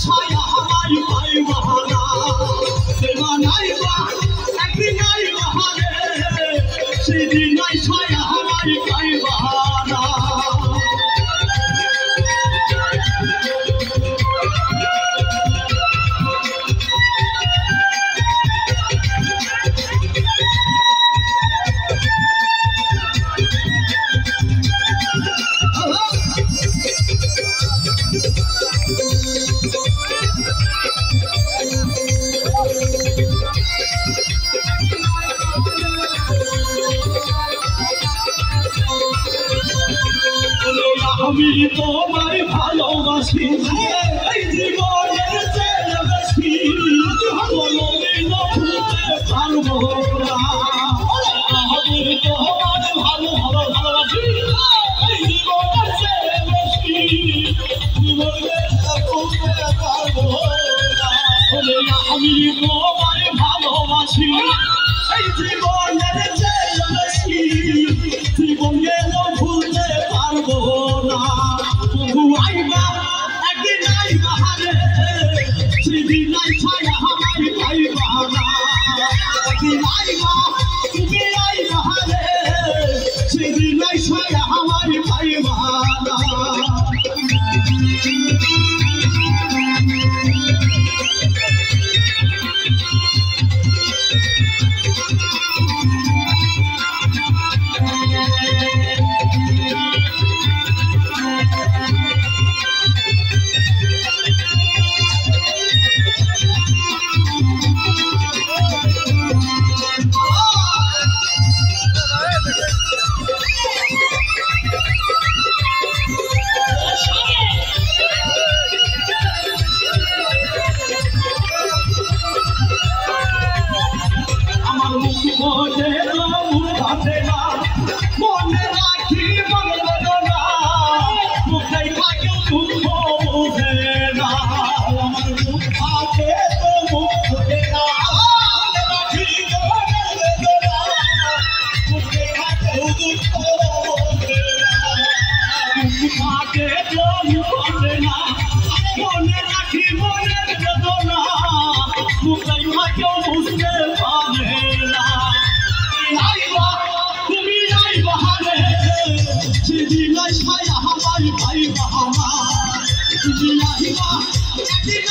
ছায়া হাওয়াই পাই বাহানা দেবা নাই বা একদিন নাই বাহারে সেদিন নাই ছায়া হাওয়াই পাই বাহানা আমি তোমায় ভালোবাসি এই জীবনের চেয়ে বেশি কোনোদিন ভুলতে পারবো না আমি তোমায় ভালোবাসি এই জীবনের চেয়ে বেশি জীবনে ভুলতে পারবো না আমি তোমায় ভালোবাসি এই জীবনের চেয়ে বেশি জীবন গেল ভুলতে পারবো আইবা একদিন আইবা হারে সেদিন নাই ছায়া হাওয়াই পাইবা না একদিন আইবা তুমি আইবা হারে সেদিন নাই ছায়া হাওয়াই পাইবা না মনে মুখাতে না মনে রাখি মনবেদনা মুখে থাকেও দুঃখ বুঝে না আমার মুখাতে তো মুখে না মনে রাখি মনবেদনা মুখে থাকেও দুঃখ বুঝে না মুখাতে তো মুখে না মনে রাখি মনের বেদনা মুখে থাকেও বুঝতে পারে না ছায়া হাওয়াই পাই বাহানা তুমি আহিবা একদিন